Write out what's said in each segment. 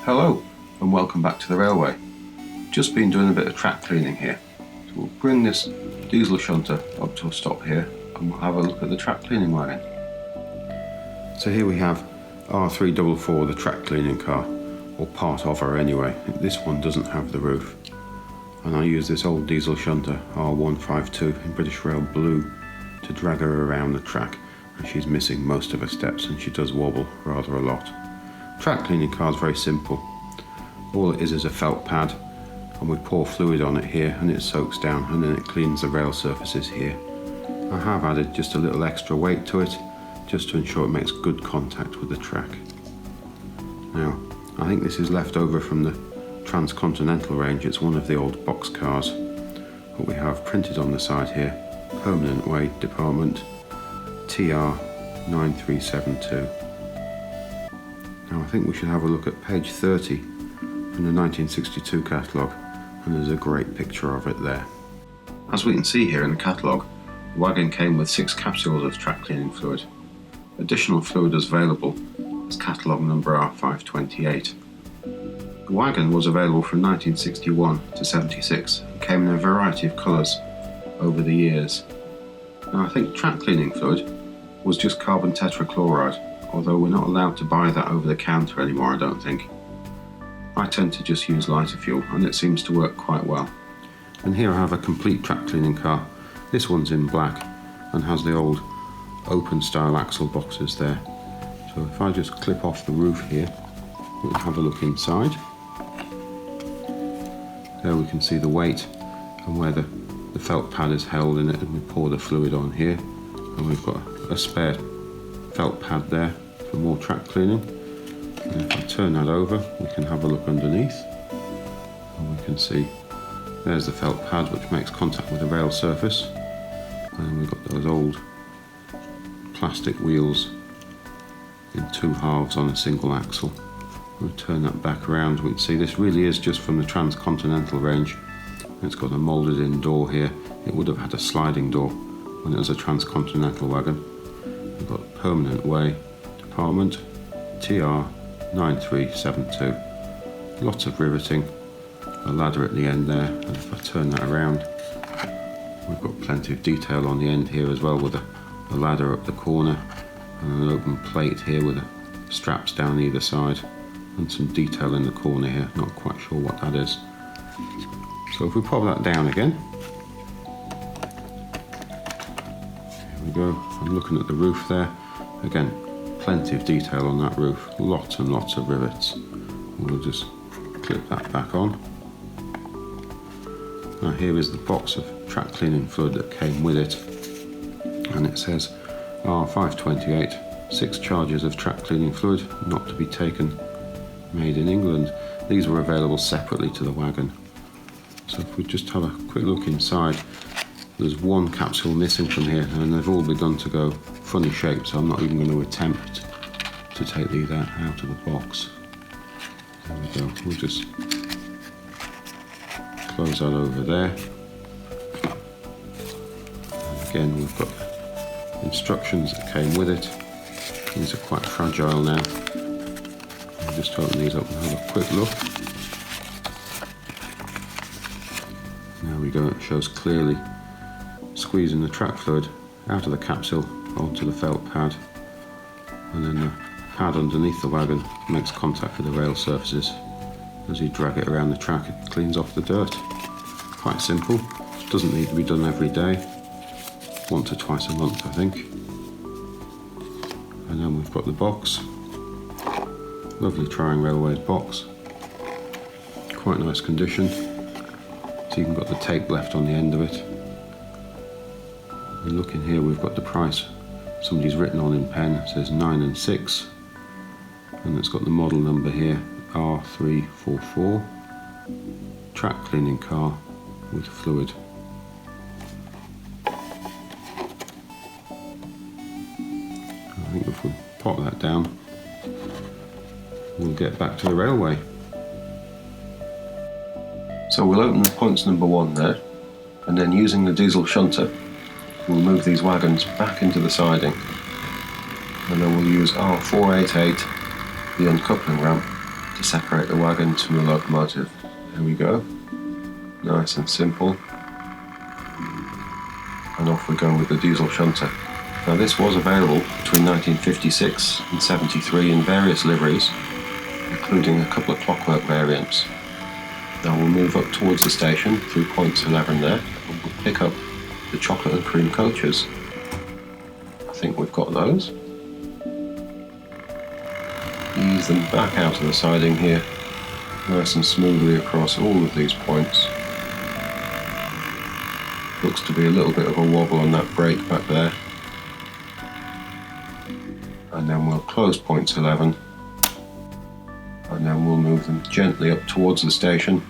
Hello and welcome back to the railway. Just been doing a bit of track cleaning here. So we'll bring this diesel shunter up to a stop here and we'll have a look at the track cleaning wagon. So here we have R.259, the track cleaning car, or part of her anyway. This one doesn't have the roof. And I use this old diesel shunter, R.259 in British Rail blue, to drag her around the track, and she's missing most of her steps and she does wobble rather a lot. Track cleaning car is very simple. All it is a felt pad, and we pour fluid on it here and it soaks down and then it cleans the rail surfaces here. I have added just a little extra weight to it just to ensure it makes good contact with the track. Now, I think this is left over from the Transcontinental range. It's one of the old box cars. What we have printed on the side here, permanent weight department, TR9372. Now I think we should have a look at page 30 from the 1962 catalogue, and there's a great picture of it there. As we can see here in the catalogue, the wagon came with 6 capsules of track cleaning fluid. Additional fluid is available as catalogue number R528. The wagon was available from 1961 to 76 and came in a variety of colours over the years. Now I think track cleaning fluid was just carbon tetrachloride, although we're not allowed to buy that over the counter anymore, I don't think. I tend to just use lighter fuel and it seems to work quite well. And here I have a complete track cleaning car. This one's in black and has the old open style axle boxes there. So if I just clip off the roof here, we'll have a look inside. There we can see the weight and where the felt pad is held in it, and we pour the fluid on here, and we've got a spare felt pad there for more track cleaning. And if I turn that over, we can have a look underneath and we can see there's the felt pad which makes contact with the rail surface, and we've got those old plastic wheels in 2 halves on a single axle. We'll turn that back around. We can see this really is just from the Transcontinental range. It's got a moulded in door here. It would have had a sliding door when it was a Transcontinental wagon. We've got permanent way department, TR9372. Lots of riveting, a ladder at the end there, and if I turn that around, we've got plenty of detail on the end here as well, with a ladder up the corner and an open plate here with the straps down either side, and some detail in the corner here, not quite sure what that is. So if we pop that down again, here we go. I'm looking at the roof there. Again, plenty of detail on that roof, lots and lots of rivets. We'll just clip that back on. Now here is the box of track cleaning fluid that came with it, and it says R528, 6 charges of track cleaning fluid, not to be taken, made in England. These were available separately to the wagon. So if we just have a quick look inside, there's 1 capsule missing from here, and they've all begun to go funny shaped, so I'm not even going to attempt to take these out of the box. There we go. We'll just close that over there. And again, we've got instructions that came with it. These are quite fragile now. I'll just open these up and have a quick look. There we go, it shows clearly squeezing the track fluid out of the capsule onto the felt pad, and then the pad underneath the wagon makes contact with the rail surfaces. As you drag it around the track, it cleans off the dirt. Quite simple, doesn't need to be done every day, once or twice a month I think. And then we've got the box, lovely Trying Railways box, quite nice condition. It's even got the tape left on the end of it. And look in here, we've got the price. Somebody's written on in pen, it says 9 and 6. And it's got the model number here, R344. Track cleaning car with fluid. I think if we pop that down, we'll get back to the railway. So we'll open the points number 1 there, and then using the diesel shunter, we'll move these wagons back into the siding, and then we'll use R488, the uncoupling ramp, to separate the wagons from the locomotive. There we go, nice and simple. And off we go with the diesel shunter. Now this was available between 1956 and 73 in various liveries, including a couple of clockwork variants. Now we'll move up towards the station through points 11 there, and we'll pick up the chocolate and cream coaches. I think we've got those. Ease them back out of the siding here, nice and smoothly across all of these points. Looks to be a little bit of a wobble on that brake back there. And then we'll close points 11, and then we'll move them gently up towards the station,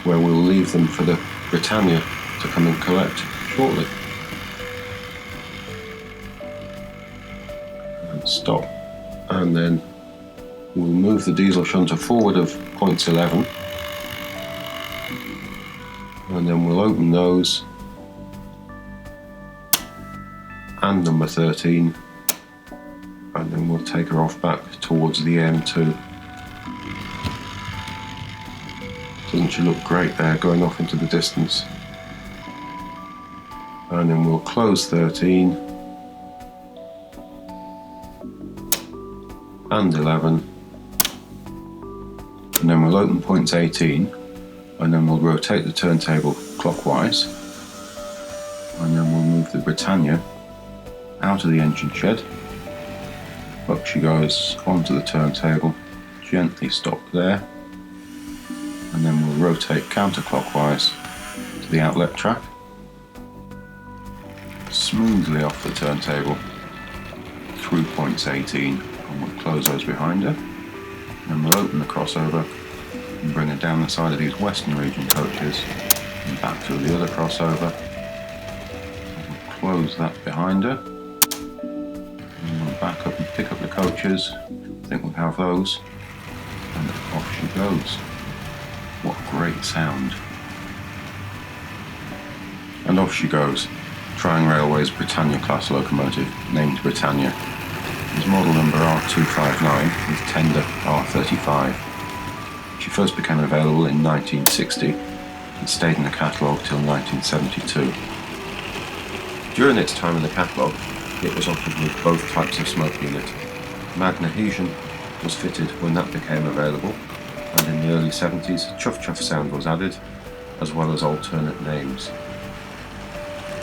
where we'll leave them for the Britannia to come and collect shortly. And stop, and then we'll move the diesel shunter forward of points 11, and then we'll open those and number 13, and then we'll take her off back towards the M2. Doesn't she look great there, going off into the distance? And then we'll close 13 and 11, and then we'll open points 18, and then we'll rotate the turntable clockwise, and then we'll move the Britannia out of the engine shed. Up she goes onto the turntable, gently stop there, and then we'll rotate counterclockwise to the outlet track, smoothly off the turntable through points 18, and we'll close those behind her. Then we'll open the crossover and bring her down the side of these Western Region coaches and back to the other crossover. We'll close that behind her. Back up and pick up the coaches. I think we'll have those, and off she goes. What great sound. And off she goes. Trying Railway's Britannia class locomotive, named Britannia. It's model number R.259 with tender R35. She first became available in 1960 and stayed in the catalogue till 1972. During its time in the catalogue, it was offered with both types of smoke unit. Magnesium was fitted when that became available, and in the early 70s Chuff Chuff sound was added, as well as alternate names.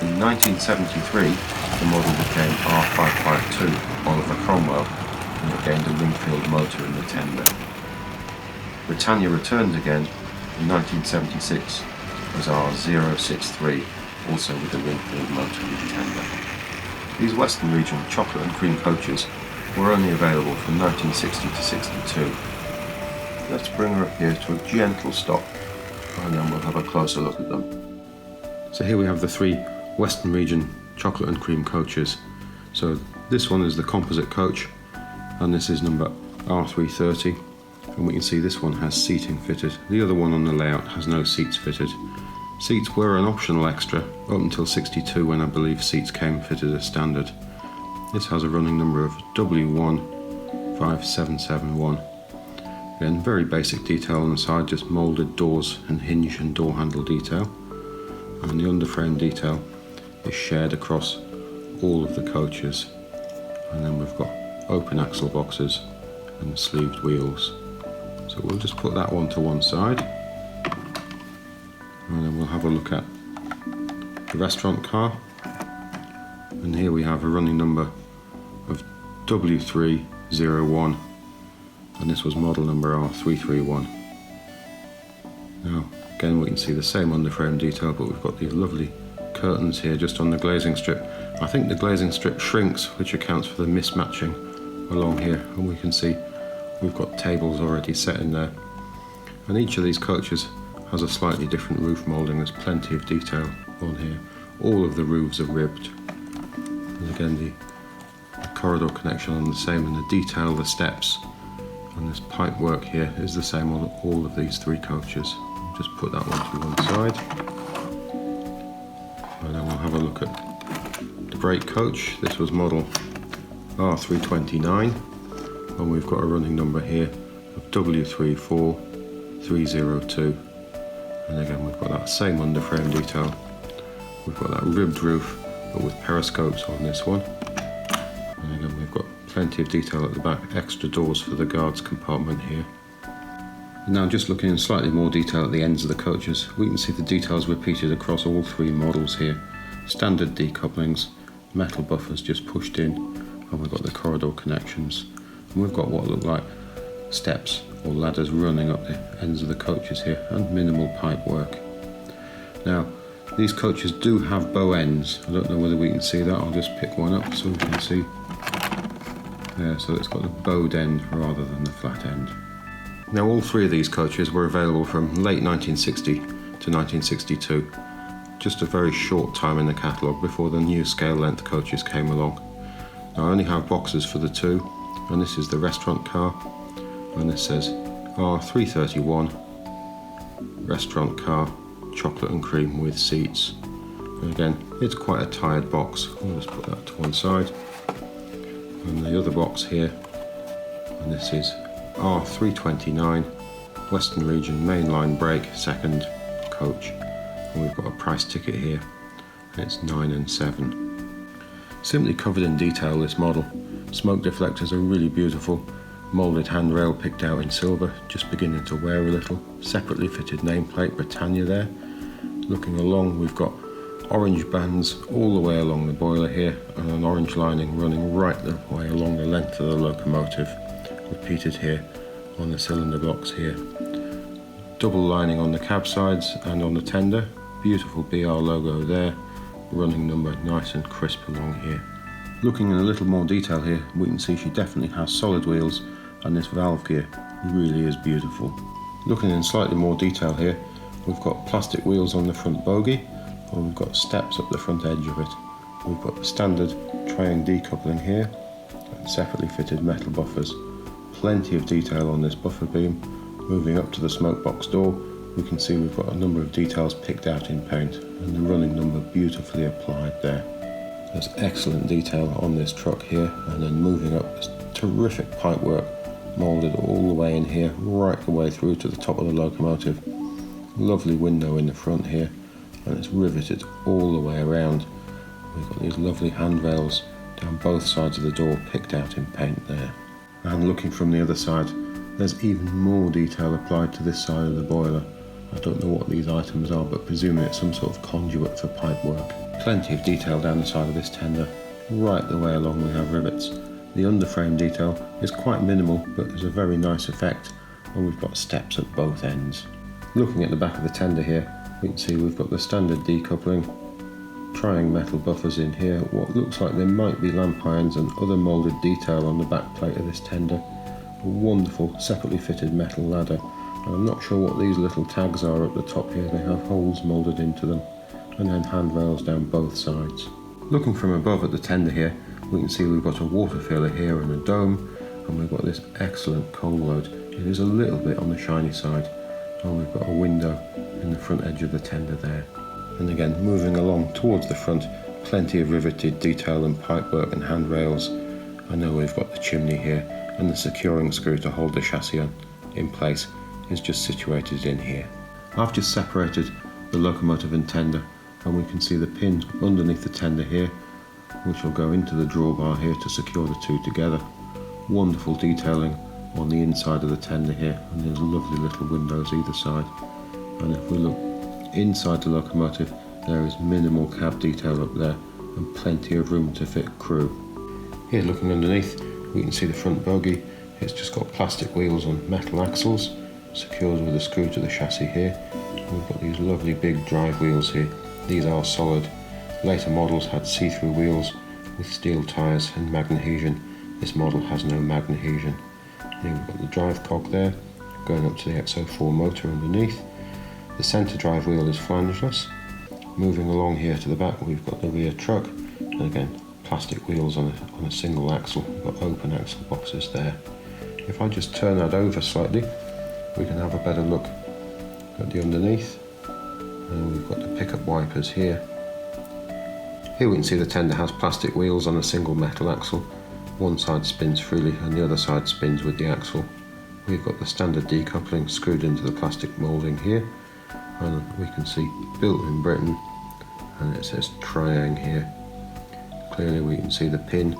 In 1973 the model became R552 Oliver Cromwell, and it gained a Ringfield motor in the tender. Britannia returned again in 1976 as R063, also with a Ringfield motor in the tender. These Western Region chocolate and cream coaches were only available from 1960 to 62. Let's bring her up here to a gentle stop, and then we'll have a closer look at them. So here we have the three Western Region chocolate and cream coaches. So this one is the composite coach, and this is number R330, and we can see this one has seating fitted. The other one on the layout has no seats fitted. Seats were an optional extra up until 62, when I believe seats came fitted as standard. This has a running number of W15771. Again, very basic detail on the side, just moulded doors and hinge and door handle detail. And the underframe detail is shared across all of the coaches. And then we've got open axle boxes and sleeved wheels. So we'll just put that one to one side. And then we'll have a look at the restaurant car, and here we have a running number of W301, and this was model number R331. Now again we can see the same underframe detail, but we've got these lovely curtains here just on the glazing strip. I think the glazing strip shrinks, which accounts for the mismatching along here, and we can see we've got tables already set in there, and each of these coaches has a slightly different roof moulding. There's plenty of detail on here. All of the roofs are ribbed. And again, the corridor connection on the same, and the detail of the steps and this pipe work here is the same on all of these three coaches. Just put that one to one side. And then we'll have a look at the brake coach. This was model R329, and we've got a running number here of W34302, and again we've got that same underframe detail. We've got that ribbed roof but with periscopes on this one, and again we've got plenty of detail at the back, extra doors for the guards compartment here. And now just looking in slightly more detail at the ends of the coaches, we can see the details repeated across all three models here. Standard decouplings, metal buffers just pushed in, and we've got the corridor connections, and we've got what look like steps or ladders running up the ends of the coaches here, and minimal pipe work. Now these coaches do have bow ends. I don't know whether we can see that. I'll just pick one up so we can see. Yeah, so it's got the bowed end rather than the flat end. Now all three of these coaches were available from late 1960 to 1962, just a very short time in the catalogue before the new scale length coaches came along. Now I only have boxes for the two, and this is the restaurant car, and this says R.259 restaurant car, chocolate and cream with seats. And again, it's quite a tired box. I'll just put that to one side. And the other box here, and this is R.259 Western Region Mainline Brake second coach, and we've got a price ticket here, and it's 9 and 7. Simply covered in detail, this model. Smoke deflectors are really beautiful, moulded handrail picked out in silver, just beginning to wear a little, separately fitted nameplate Britannia there. Looking along, we've got orange bands all the way along the boiler here, and an orange lining running right the way along the length of the locomotive, repeated here on the cylinder blocks here. Double lining on the cab sides and on the tender, beautiful BR logo there, running number nice and crisp along here. Looking in a little more detail here, we can see she definitely has solid wheels, and this valve gear really is beautiful. Looking in slightly more detail here, we've got plastic wheels on the front bogie, and we've got steps up the front edge of it. We've got the standard triangle decoupling here, and separately fitted metal buffers. Plenty of detail on this buffer beam. Moving up to the smoke box door, we can see we've got a number of details picked out in paint, and the running number beautifully applied there. There's excellent detail on this truck here, and then moving up, there's terrific pipe work, moulded all the way in here, right the way through to the top of the locomotive. Lovely window in the front here, and it's riveted all the way around. We've got these lovely handrails down both sides of the door picked out in paint there. And looking from the other side, there's even more detail applied to this side of the boiler. I don't know what these items are, but presumably it's some sort of conduit for pipe work. Plenty of detail down the side of this tender. Right the way along we have rivets. The underframe detail is quite minimal, but there's a very nice effect, and we've got steps at both ends. Looking at the back of the tender here, we can see we've got the standard decoupling, triangle metal buffers in here, what looks like there might be lamp irons and other moulded detail on the back plate of this tender. A wonderful separately fitted metal ladder. I'm not sure what these little tags are at the top here, they have holes moulded into them, and then handrails down both sides. Looking from above at the tender here, we can see we've got a water filler here and a dome, and we've got this excellent coal load. It is a little bit on the shiny side, and we've got a window in the front edge of the tender there. And again, moving along towards the front, plenty of riveted detail and pipework and handrails. I know we've got the chimney here, and the securing screw to hold the chassis in place is just situated in here. I've just separated the locomotive and tender, and we can see the pin underneath the tender here, which will go into the drawbar here to secure the two together. Wonderful detailing on the inside of the tender here, and there's lovely little windows either side. And if we look inside the locomotive, there is minimal cab detail up there and plenty of room to fit crew. Here looking underneath, we can see the front bogie. It's just got plastic wheels on metal axles, secured with a screw to the chassis here. And we've got these lovely big drive wheels here. These are solid. Later models had see-through wheels with steel tyres and magnesium. This model has no magnesium. Here we've got the drive cog there, going up to the XO4 motor underneath. The centre drive wheel is flangeless. Moving along here to the back, we've got the rear truck, and again, plastic wheels on a single axle. We've got open axle boxes there. If I just turn that over slightly, we can have a better look at the underneath. And we've got the pickup wipers here. Here we can see the tender has plastic wheels on a single metal axle. One side spins freely and the other side spins with the axle. we've got the standard decoupling screwed into the plastic moulding here, and we can see built in Britain, and it says Triang here. Clearly we can see the pin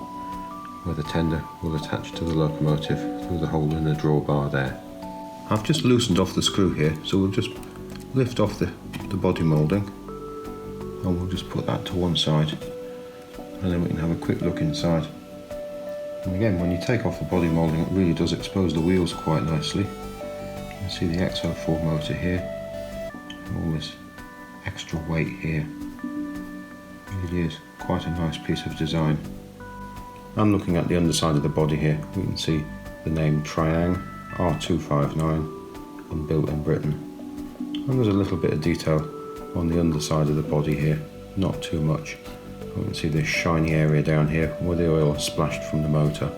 where the tender will attach to the locomotive through the hole in the drawbar there. I've just loosened off the screw here, so we'll just lift off the body moulding, and we'll just put that to one side, and then we can have a quick look inside. And again, when you take off the body moulding, it really does expose the wheels quite nicely. You can see the X04 motor here, and all this extra weight here. It really is quite a nice piece of design. And looking at the underside of the body here, we can see the name Triang, R.259, and built in Britain. And there's a little bit of detail on the underside of the body here, not too much. We can see this shiny area down here where the oil splashed from the motor.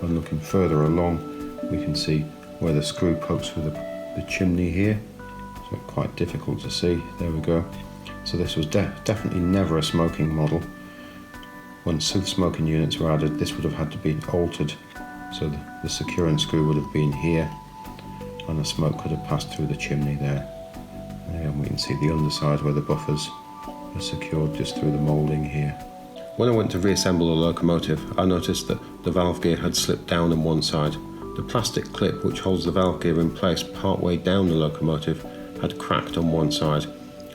And looking further along, we can see where the screw pokes through the chimney here. So quite difficult to see. There we go. So this was definitely never a smoking model. When smoking units were added, this would have had to be altered. So the securing screw would have been here, and the smoke could have passed through the chimney there. And we can see the underside where the buffers are secured just through the moulding here. When I went to reassemble the locomotive, I noticed that the valve gear had slipped down on one side. The plastic clip which holds the valve gear in place partway down the locomotive had cracked on one side,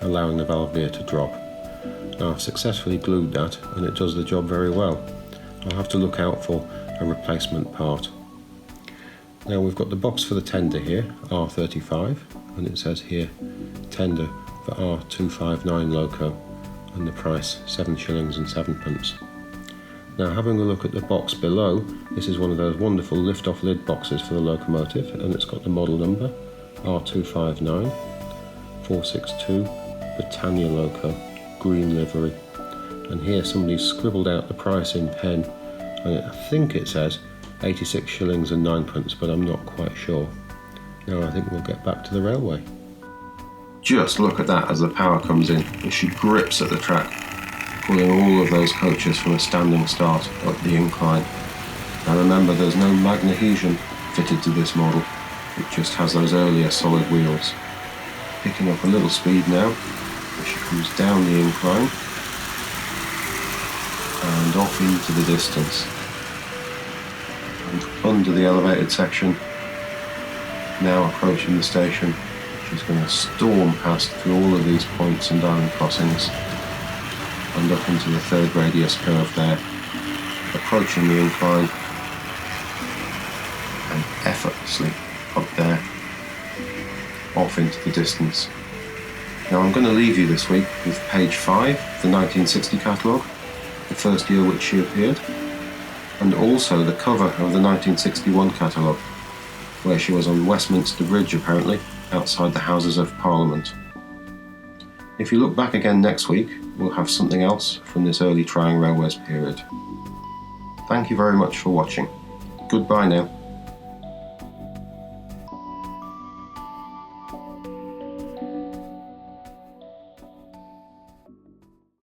allowing the valve gear to drop. Now I've successfully glued that, and it does the job very well. I'll have to look out for a replacement part. Now we've got the box for the tender here, R35, and it says here tender for R259 loco, and the price 7 shillings and 7pence. Now having a look at the box below, this is one of those wonderful lift-off lid boxes for the locomotive, and it's got the model number R259 462 Britannia loco, green livery, and here somebody's scribbled out the price in pen, and I think it says 86 shillings and 9pence, but I'm not quite sure. Now I think we'll get back to the railway. Just look at that as the power comes in, as she grips at the track, pulling all of those coaches from a standing start up the incline. Now remember, there's no magnesion fitted to this model, it just has those earlier solid wheels. Picking up a little speed now, as she comes down the incline and off into the distance. And under the elevated section, now approaching the station, she's going to storm past through all of these points and island crossings and up into the third radius curve there, approaching the incline and effortlessly up there, off into the distance. Now I'm going to leave you this week with page 5 of the 1960 catalogue, the first year which she appeared, and also the cover of the 1961 catalogue, where she was on Westminster Bridge apparently, outside the Houses of Parliament. If you look back again next week, we'll have something else from this early Triang Railways period. Thank you very much for watching. Goodbye now.